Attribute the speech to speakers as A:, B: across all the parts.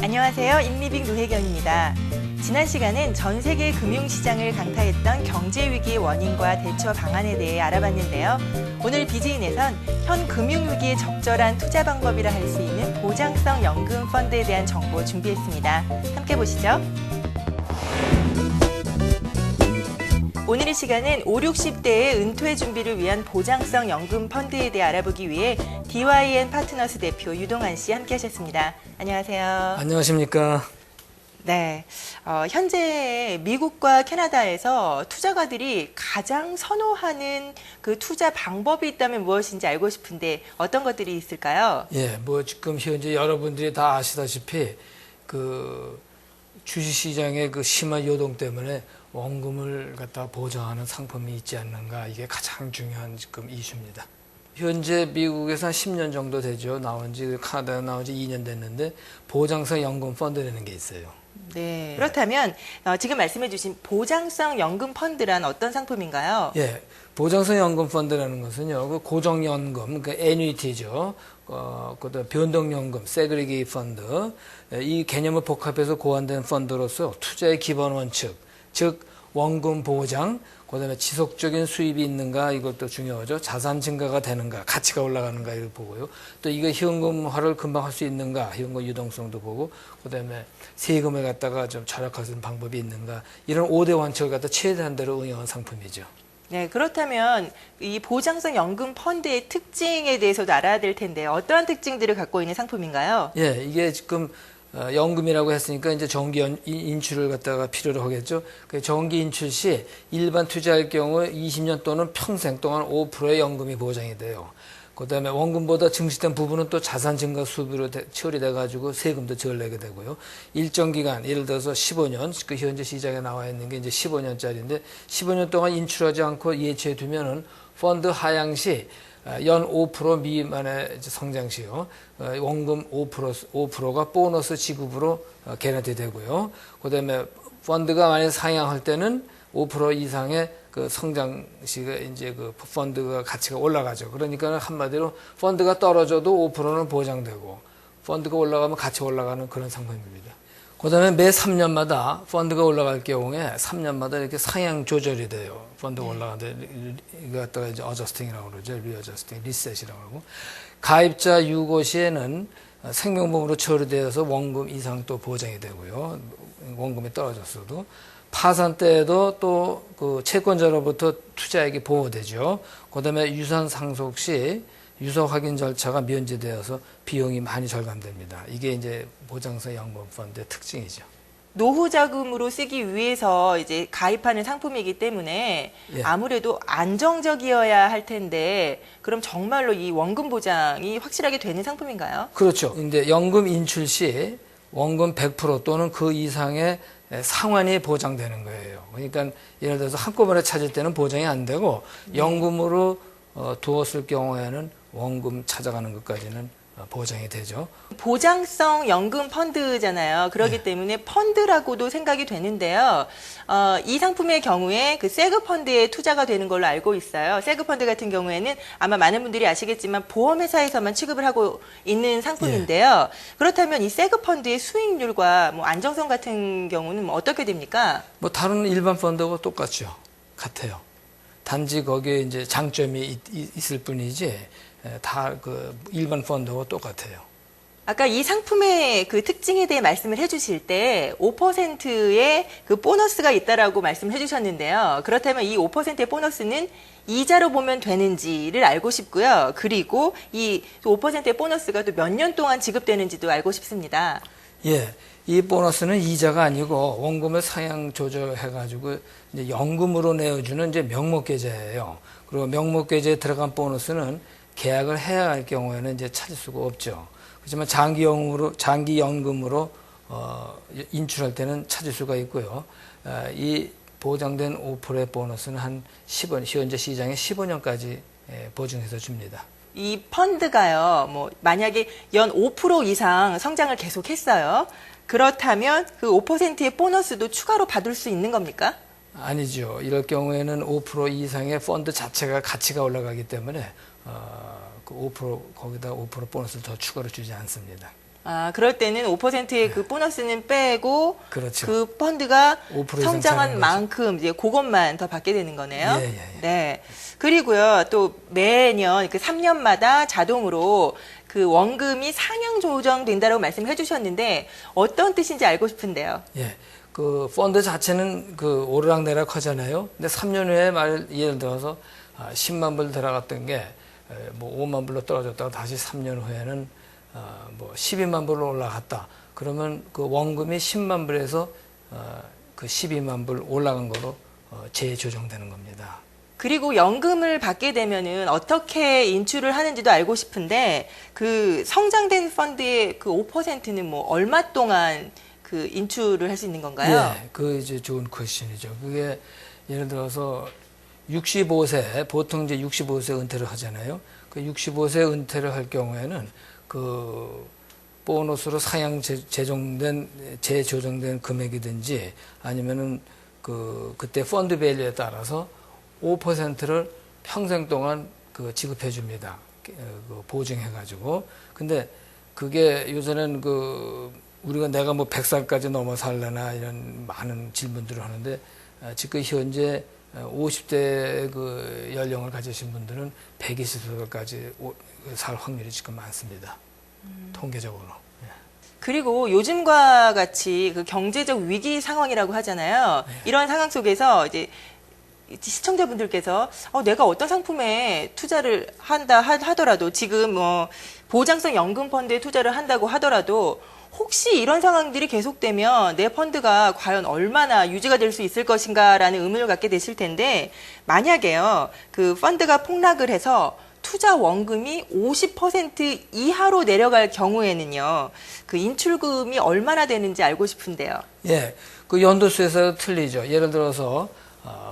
A: 안녕하세요. 인리빙 노혜경입니다. 지난 시간은 전 세계 금융시장을 강타했던 경제위기의 원인과 대처 방안에 대해 알아봤는데요. 오늘 비즈인에선 현 금융위기에 적절한 투자 방법이라 할 수 있는 보장성 연금 펀드에 대한 정보 준비했습니다. 함께 보시죠. 오늘 이 시간은 5, 60대의 은퇴 준비를 위한 보장성 연금 펀드에 대해 알아보기 위해 DYN 파트너스 대표 유동환 씨 함께 하셨습니다. 안녕하세요.
B: 안녕하십니까.
A: 네, 현재 미국과 캐나다에서 투자가들이 가장 선호하는 그 투자 방법이 있다면 무엇인지 알고 싶은데 어떤 것들이 있을까요?
B: 예, 뭐 지금 현재 여러분들이 다 아시다시피 그 주식시장의 그 심한 요동 때문에 원금을 갖다 보장하는 상품이 있지 않는가, 이게 가장 중요한 지금 이슈입니다. 현재 미국에서 한 10년 정도 되죠. 나온 지, 카나다에 나온 지 2년 됐는데 보장성 연금 펀드라는 게 있어요.
A: 네. 그렇다면 지금 말씀해 주신 보장성 연금 펀드란 어떤 상품인가요?
B: 예, 보장성 연금 펀드라는 것은요, 그 고정연금, 그 애뉴이티죠. 그다음 변동연금, 세그리게이 펀드, 이 개념을 복합해서 고안된 펀드로서 투자의 기본 원칙, 즉 원금 보장, 그다음에 지속적인 수입이 있는가, 이것도 중요하죠. 자산 증가가 되는가, 가치가 올라가는가, 이걸 보고요. 또 이거 현금화를 금방 할 수 있는가, 현금 유동성도 보고, 그다음에 세금을 갖다가 좀 절약할 수 있는 방법이 있는가, 이런 5대 원칙을 갖다 최대한대로 응용한 상품이죠.
A: 네, 그렇다면 이 보장성 연금 펀드의 특징에 대해서도 알아야 될 텐데 어떠한 특징들을 갖고 있는 상품인가요?
B: 예, 이게 지금 연금이라고 했으니까 이제 정기 인출을 갖다가 필요로 하겠죠. 그 정기 인출 시 일반 투자할 경우 20년 또는 평생 동안 5%의 연금이 보장이 돼요. 그다음에 원금보다 증식된 부분은 또 자산 증가 수비로 처리돼 가지고 세금도 덜 내게 되고요. 일정 기간, 예를 들어서 15년, 그 현재 시장에 나와 있는 게 이제 15년짜리인데 15년 동안 인출하지 않고 예치해 두면은 펀드 하향 시 연 5% 미만의 성장 시요. 원금 5%가 보너스 지급으로 개런티 되고요. 그다음에 펀드가 만약 상향할 때는 5% 이상의 그 성장 시가 이제 그 펀드가 가치가 올라가죠. 그러니까 한마디로 펀드가 떨어져도 5%는 보장되고 펀드가 올라가면 같이 올라가는 그런 상품입니다. 그다음에 매 3년마다 펀드가 올라갈 경우에 3년마다 이렇게 상향 조절이 돼요. 펀드가 올라가는데 이거 갖다가 이제 어저스팅이라고 그러죠. 리어저스팅, 리셋이라고 하고, 가입자 유고 시에는 생명보험으로 처리되어서 원금 이상 또 보장이 되고요. 원금이 떨어졌어도 파산 때에도 또 그 채권자로부터 투자액이 보호되죠. 그다음에 유산 상속 시 유서 확인 절차가 면제되어서 비용이 많이 절감됩니다. 이게 이제 보장성 연금 펀드의 특징이죠.
A: 노후 자금으로 쓰기 위해서 이제 가입하는 상품이기 때문에
B: 예.
A: 아무래도 안정적이어야 할 텐데 그럼 정말로 이 원금 보장이 확실하게 되는 상품인가요?
B: 그렇죠. 근데 연금 인출 시 원금 100% 또는 그 이상의 상환이 보장되는 거예요. 그러니까 예를 들어서 한꺼번에 찾을 때는 보장이 안 되고 연금으로 두었을 경우에는 원금 찾아가는 것까지는 보장이 되죠.
A: 보장성 연금 펀드잖아요. 그렇기
B: 네.
A: 때문에 펀드라고도 생각이 되는데요. 이 상품의 경우에 그 세그 펀드에 투자가 되는 걸로 알고 있어요. 세그 펀드 같은 경우에는 아마 많은 분들이 아시겠지만 보험회사에서만 취급을 하고 있는 상품인데요. 그렇다면 이 세그 펀드의 수익률과 뭐 안정성 같은 경우는 뭐 어떻게 됩니까?
B: 뭐 다른 일반 펀드하고 똑같죠. 같아요. 단지 거기에 이제 장점이 있을 뿐이지 다 그 일반 펀드하고 똑같아요.
A: 아까 이 상품의 그 특징에 대해 말씀을 해주실 때 5%의 그 보너스가 있다라고 말씀을 해주셨는데요. 그렇다면 이 5%의 보너스는 이자로 보면 되는지를 알고 싶고요. 그리고 이 5%의 보너스가 또 몇 년 동안 지급되는지도 알고 싶습니다.
B: 예, 이 보너스는 이자가 아니고 원금을 상향 조절해가지고 이제 연금으로 내어주는 이제 명목계좌예요. 그리고 명목계좌에 들어간 보너스는 계약을 해야 할 경우에는 이제 찾을 수가 없죠. 그렇지만 장기연금으로 인출할 때는 찾을 수가 있고요. 이 보장된 5%의 보너스는 한 10원, 현재 시장에 15년까지 보증해서 줍니다.
A: 이 펀드가요, 뭐 만약에 연 5% 이상 성장을 계속했어요. 그렇다면 그 5%의 보너스도 추가로 받을 수 있는 겁니까?
B: 아니죠. 이럴 경우에는 5% 이상의 펀드 자체가 가치가 올라가기 때문에 그 5% 거기다 5% 보너스를 더 추가로 주지 않습니다.
A: 아, 그럴 때는 5%의 그 보너스는 빼고
B: 그렇죠.
A: 그 펀드가
B: 5% 이상
A: 성장한
B: 차지하는
A: 만큼 이제 그것만 더 받게 되는 거네요.
B: 예, 예, 예.
A: 네. 그리고요, 또 매년 그 3년마다 자동으로 그 원금이 상향 조정된다라고 말씀해 주셨는데 어떤 뜻인지 알고 싶은데요.
B: 예. 그 펀드 자체는 그 오르락내락 하잖아요. 근데 3년 후에 예를 들어서 10만 불 들어갔던 게 뭐 5만 불로 떨어졌다가 다시 3년 후에는 뭐 12만 불로 올라갔다. 그러면 그 원금이 10만 불에서 그 12만 불 올라간 거로 재조정되는 겁니다.
A: 그리고 연금을 받게 되면은 어떻게 인출을 하는지도 알고 싶은데 그 성장된 펀드의 그 5%는 뭐 얼마 동안 그 인출을 할 수 있는 건가요?
B: 예, 그 이제 좋은 퀘스천이죠. 그게 예를 들어서 65세 보통 이제 65세 은퇴를 하잖아요. 그 65세 은퇴를 할 경우에는 그 보너스로 상향 재조정된 금액이든지 아니면은 그때 펀드 밸류에 따라서 5%를 평생 동안 그 지급해 줍니다. 그 보증해 가지고. 근데 그게 요새는 우리가 내가 뭐 100살까지 넘어 살려나 이런 많은 질문들을 하는데 지금 현재 50대 그 연령을 가지신 분들은 120살까지 살 확률이 지금 많습니다. 통계적으로.
A: 그리고 요즘과 같이 그 경제적 위기 상황이라고 하잖아요. 이런 상황 속에서 이제 시청자분들께서 내가 어떤 상품에 투자를 하더라도 지금 뭐 보장성 연금 펀드에 투자를 한다고 하더라도 혹시 이런 상황들이 계속되면 내 펀드가 과연 얼마나 유지가 될 수 있을 것인가라는 의문을 갖게 되실 텐데 만약에요 그 펀드가 폭락을 해서 투자 원금이 50% 이하로 내려갈 경우에는요 그 인출금이 얼마나 되는지 알고 싶은데요.
B: 예, 그 연도수에서 틀리죠. 예를 들어서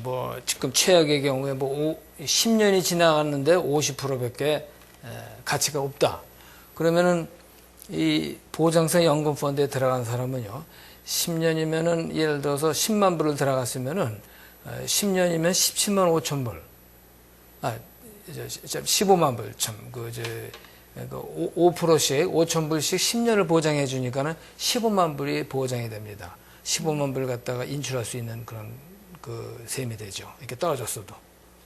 B: 뭐 지금 최악의 경우에 뭐 10년이 지나갔는데 50%밖에 가치가 없다. 그러면은 이 보장성 연금 펀드에 들어간 사람은요, 10년이면은 예를 들어서 10만 불을 들어갔으면은 10년이면 17만 5천 불, 15만 불 참 그 이제 5%씩 5천 불씩 10년을 보장해 주니까는 15만 불이 보장이 됩니다. 15만 불 갖다가 인출할 수 있는 그런 그 셈이 되죠. 이렇게 떨어졌어도.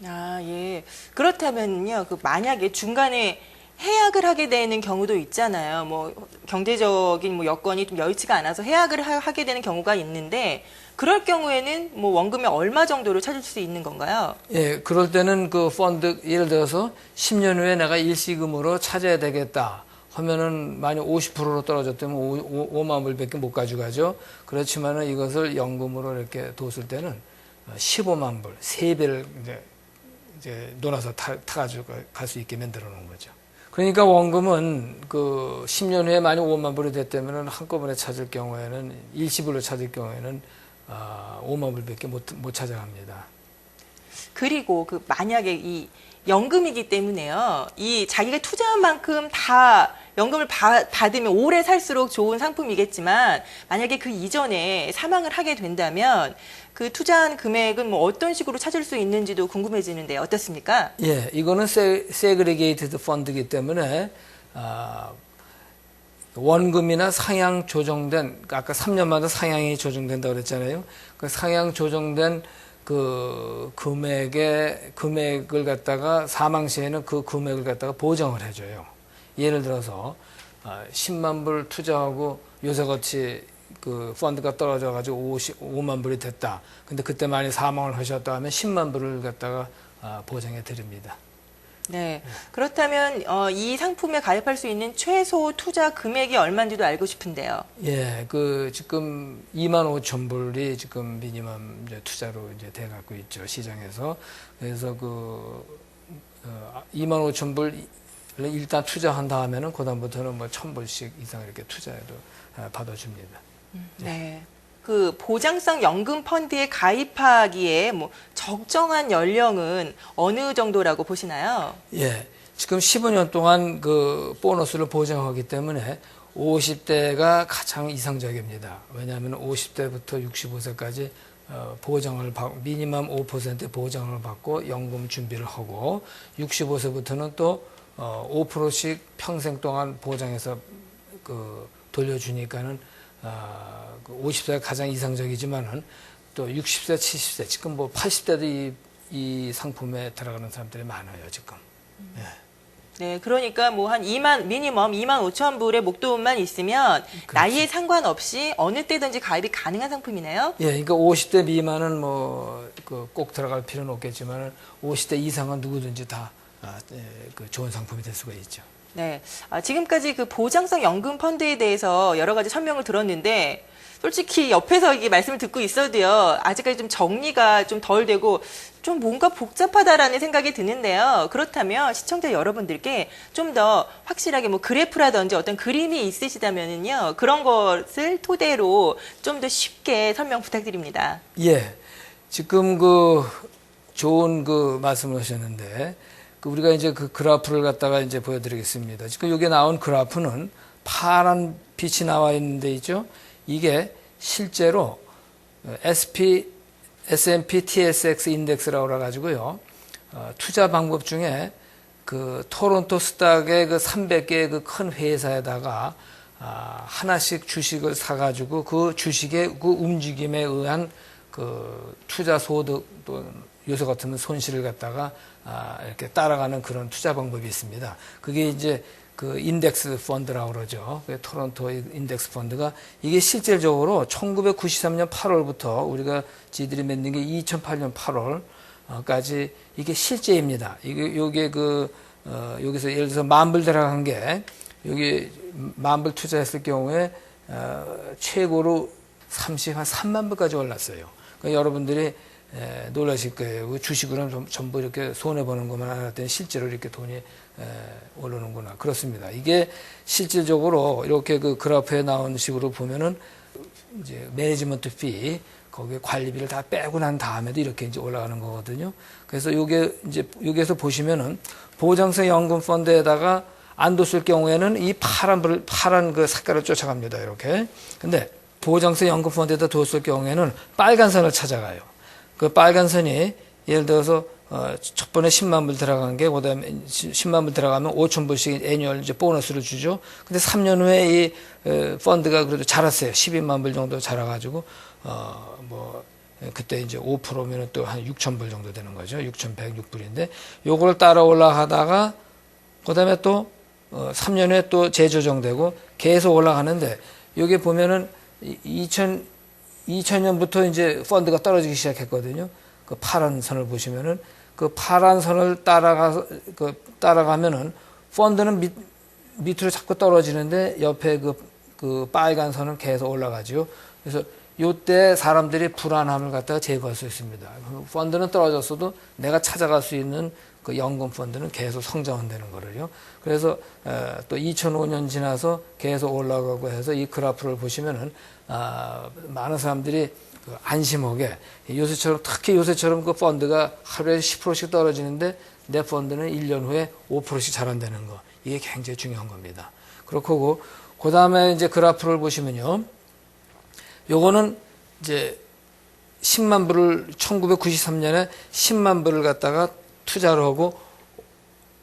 A: 아, 예. 그렇다면요, 그 만약에 중간에 해약을 하게 되는 경우도 있잖아요. 뭐 경제적인 뭐 여건이 좀 여의치가 않아서 해약을 하게 되는 경우가 있는데 그럴 경우에는 뭐 원금이 얼마 정도로 찾을 수 있는 건가요?
B: 예, 그럴 때는 그 펀드 예를 들어서 10년 후에 내가 일시금으로 찾아야 되겠다 하면은 만약 50%로 떨어졌다면 5만 불밖에 못 가져가죠. 그렇지만은 이것을 연금으로 이렇게 뒀을 때는 15만 불, 3배를 이제 놀아서 타가지고 갈 수 있게 만들어 놓은 거죠. 그러니까 원금은 그 10년 후에 만약 5만 불이 됐다면 한꺼번에 찾을 경우에는 일시불로 찾을 경우에는 5만 불밖에 못 찾아갑니다.
A: 그리고 그 만약에 이 연금이기 때문에요. 이 자기가 투자한 만큼 다 연금을 받으면 오래 살수록 좋은 상품이겠지만 만약에 그 이전에 사망을 하게 된다면 그 투자한 금액은 뭐 어떤 식으로 찾을 수 있는지도 궁금해지는데 어떻습니까?
B: 예, 이거는 세그리게이티드 펀드이기 때문에 원금이나 상향 조정된 아까 3년마다 상향이 조정된다고 그랬잖아요. 그 상향 조정된 그 금액을 갖다가 사망 시에는 그 금액을 갖다가 보정을 해줘요. 예를 들어서 10만 불 투자하고 요새같이 그 펀드가 떨어져가지고 5만 불이 됐다. 근데 그때 만약 사망을 하셨다 하면 10만 불을 갖다가 보정해 드립니다.
A: 네. 그렇다면 이 상품에 가입할 수 있는 최소 투자 금액이 얼마인지도 알고 싶은데요.
B: 예, 그 지금 2만 5천 불이 지금 미니멈 이제 투자로 이제 돼 갖고 있죠 시장에서. 그래서 2만 5천 불 일단 투자한다 하면은 그다음부터는 뭐 1,000불씩 이상 이렇게 투자해도 받아줍니다.
A: 네. 그 보장성 연금 펀드에 가입하기에 뭐 적정한 연령은 어느 정도라고 보시나요?
B: 예, 지금 15년 동안 그 보너스를 보장하기 때문에 50대가 가장 이상적입니다. 왜냐하면 50대부터 65세까지 보장을 받고 미니멈 5% 보장을 받고 연금 준비를 하고 65세부터는 또 5%씩 평생 동안 보장해서 돌려주니까는 50세가 가장 이상적이지만은 또 60세, 70세 지금 뭐 80대도 이 상품에 들어가는 사람들이 많아요 지금. 예.
A: 네, 그러니까 뭐 한 미니멈 2만 5천 불의 목돈만 있으면
B: 그렇죠.
A: 나이에 상관없이 어느 때든지 가입이 가능한 상품이네요.
B: 예, 그러니까 50대 미만은 뭐 꼭 들어갈 필요는 없겠지만 50대 이상은 누구든지 다 좋은 상품이 될 수가 있죠.
A: 네, 지금까지 그 보장성 연금 펀드에 대해서 여러 가지 설명을 들었는데 솔직히 옆에서 이게 말씀을 듣고 있어도요, 아직까지 좀 정리가 좀 덜 되고 좀 뭔가 복잡하다라는 생각이 드는데요. 그렇다면 시청자 여러분들께 좀 더 확실하게 뭐 그래프라든지 어떤 그림이 있으시다면은요, 그런 것을 토대로 좀 더 쉽게 설명 부탁드립니다.
B: 예, 지금 좋은 말씀을 하셨는데, 우리가 이제 그래프를 갖다가 이제 보여드리겠습니다. 지금 여기 나온 그래프는 파란 빛이 나와 있는데 있죠? 이게 실제로 S&P TSX 인덱스라고 그래가지고요. 투자 방법 중에 토론토 스탁의 300개의 큰 회사에다가 하나씩 주식을 사가지고 그 주식의 움직임에 의한 투자 소득 또 요새 같으면 손실을 갖다가 이렇게 따라가는 그런 투자 방법이 있습니다. 그게 이제 인덱스 펀드라고 그러죠. 토론토 인덱스 펀드가 이게 실질적으로 1993년 8월부터 우리가 지들이 만든 게 2008년 8월까지 이게 실제입니다. 요게 여기서 예를 들어서 10,000불 들어간 게 여기 10,000불 투자했을 경우에 최고로 한 3만 불까지 올랐어요. 그러니까 여러분들이 놀라실 거예요. 주식으로는 전부 이렇게 손해보는 것만 알았더니 실제로 이렇게 돈이 오르는구나. 그렇습니다. 이게 실질적으로 이렇게 그래프에 나온 식으로 보면은 이제 매니지먼트 피, 거기에 관리비를 다 빼고 난 다음에도 이렇게 이제 올라가는 거거든요. 그래서 요게 이제 여기에서 보시면은 보장성 연금 펀드에다가 안 뒀을 경우에는 이 파란 색깔을 쫓아갑니다. 이렇게. 근데 보장성 연금 펀드에다 뒀을 경우에는 빨간 선을 찾아가요. 그 빨간 선이 예를 들어서 첫 번에 10만 불 들어간 게 그다음에 10만 불 들어가면 5천 불씩 애니얼 이제 보너스를 주죠. 근데 3년 후에 이 펀드가 그래도 자랐어요. 12만 불 정도 자라가지고 그때 이제 5%면 또 한 6천 불 정도 되는 거죠. 6,106불인데 요걸 따라 올라가다가 그다음에 또 3년 후에 또 재조정되고 계속 올라가는데 여기 보면은 2000년부터 이제 펀드가 떨어지기 시작했거든요. 그 파란 선을 보시면은 그 파란 선을 따라가면은 펀드는 밑으로 자꾸 떨어지는데 옆에 그 빨간 선은 계속 올라가죠. 그래서 요때 사람들이 불안함을 갖다가 제거할 수 있습니다. 펀드는 떨어졌어도 내가 찾아갈 수 있는 그 연금 펀드는 계속 성장한다는 거를요. 그래서 또 2005년 지나서 계속 올라가고 해서 이 그래프를 보시면은 많은 사람들이 안심하게 특히 요새처럼 그 펀드가 하루에 10%씩 떨어지는데 내 펀드는 1년 후에 5%씩 자란다는 거, 이게 굉장히 중요한 겁니다. 그렇고 그 다음에 이제 그래프를 보시면요, 요거는 이제 10만 불을 1993년에 10만 불을 갖다가 투자를 하고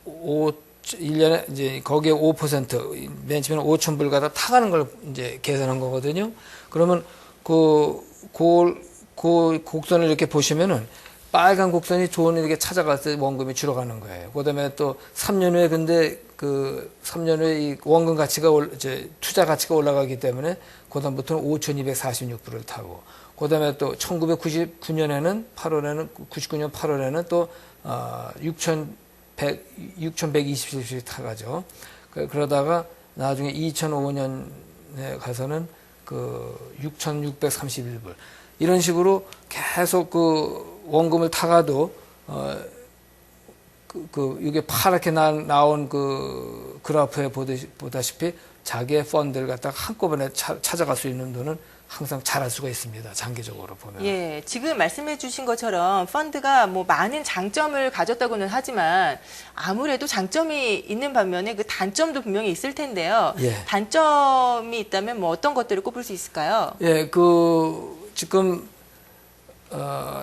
B: 1년에 이제 거기에 5% 맨 처음에 5천 불 갖다 타가는 걸 이제 계산한 거거든요. 그러면 곡선을 이렇게 보시면은 빨간 곡선이 돈이 이렇게 찾아갈 때 원금이 줄어가는 거예요. 그다음에 또 3년 후에 근데 3년 후에 이 원금 가치가 이제 투자 가치가 올라가기 때문에 그다음부터는 5,246불을 타고 그다음에 또 1999년에는 99년 8월에는 또 6,127불씩 타가죠. 그러다가 나중에 2005년에 가서는 6,631불. 이런 식으로 계속 원금을 타가도, 이게 파랗게 나온 그래프에 보다시피 자기의 펀드를 갖다가 한꺼번에 찾아갈 수 있는 돈은 항상 잘할 수가 있습니다. 장기적으로 보면.
A: 예, 지금 말씀해 주신 것처럼 펀드가 뭐 많은 장점을 가졌다고는 하지만 아무래도 장점이 있는 반면에 그 단점도 분명히 있을 텐데요.
B: 예.
A: 단점이 있다면 뭐 어떤 것들을 꼽을 수 있을까요?
B: 예, 지금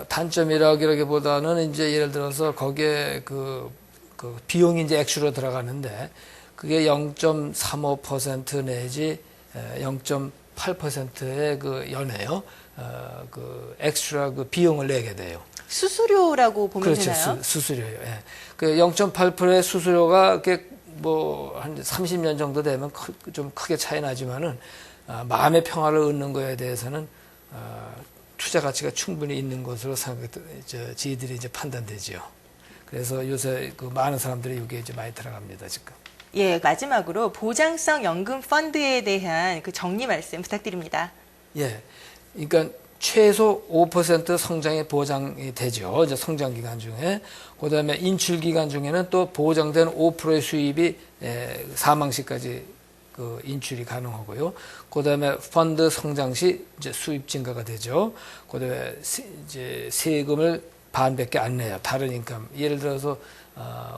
B: 단점이라기보다는 이제 예를 들어서 거기에 그 비용이 이제 액수로 들어가는데 그게 0.35% 내지 0.8%의 그 연에요. 그 엑스트라 그 비용을 내게 돼요.
A: 수수료라고 보면
B: 그렇죠.
A: 되나요?
B: 수수료요. 예. 그 0.8%의 수수료가 뭐 한 30년 정도 되면 좀 크게 차이 나지만은 마음의 평화를 얻는 거에 대해서는 투자 가치가 충분히 있는 것으로 저희들이 이제 판단되지요. 그래서 요새 그 많은 사람들이 여기에 이제 많이 들어갑니다, 지금.
A: 예, 마지막으로 보장성 연금 펀드에 대한 그 정리 말씀 부탁드립니다.
B: 예. 그러니까 최소 5% 성장이 보장이 되죠. 이제 성장 기간 중에. 그다음에 인출 기간 중에는 또 보장된 5%의 수입이 사망 시까지 그 인출이 가능하고요. 그다음에 펀드 성장 시 이제 수입 증가가 되죠. 그다음에 이제 세금을 반밖에 안 내요. 다른 인감. 예를 들어서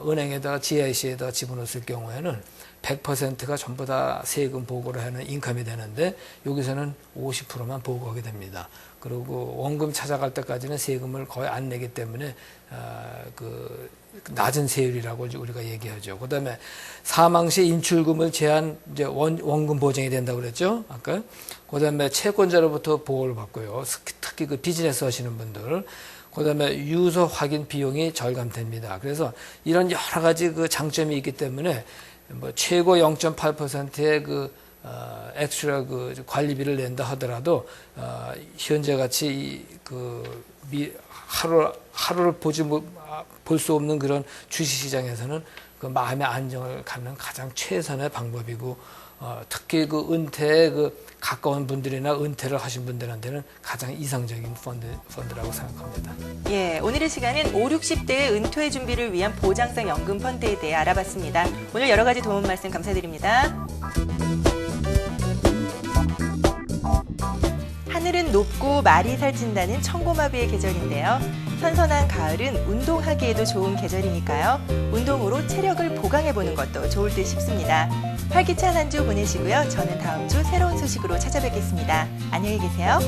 B: 은행에다가 GIC에다가 집어넣었을 경우에는 100%가 전부 다 세금 보고를 하는 인감이 되는데 여기서는 50%만 보고하게 됩니다. 그리고 원금 찾아갈 때까지는 세금을 거의 안 내기 때문에 그 낮은 세율이라고 우리가 얘기하죠. 그다음에 사망 시 인출금을 제한 이제 원금 보장이 된다고 그랬죠. 아까. 그다음에 채권자로부터 보호를 받고요. 특히 그 비즈니스 하시는 분들. 그다음에 유서 확인 비용이 절감됩니다. 그래서 이런 여러 가지 그 장점이 있기 때문에 뭐 최고 0.8%의 그 엑스트라 그 관리비를 낸다 하더라도 현재 같이 하루를 볼 수 없는 그런 주식 시장에서는 그 마음의 안정을 갖는 가장 최선의 방법이고 특히 그 은퇴에 가까운 분들이나 은퇴를 하신 분들한테는 가장 이상적인 펀드라고 생각합니다.
A: 예, 오늘의 시간은 5, 60대의 은퇴 준비를 위한 보장성 연금 펀드에 대해 알아봤습니다. 오늘 여러 가지 도움 말씀 감사드립니다. 하늘은 높고 말이 살찐다는 청고마비의 계절인데요. 선선한 가을은 운동하기에도 좋은 계절이니까요. 운동으로 체력을 보강해보는 것도 좋을 듯 싶습니다. 활기찬 한 주 보내시고요. 저는 다음 주 새로운 소식으로 찾아뵙겠습니다. 안녕히 계세요.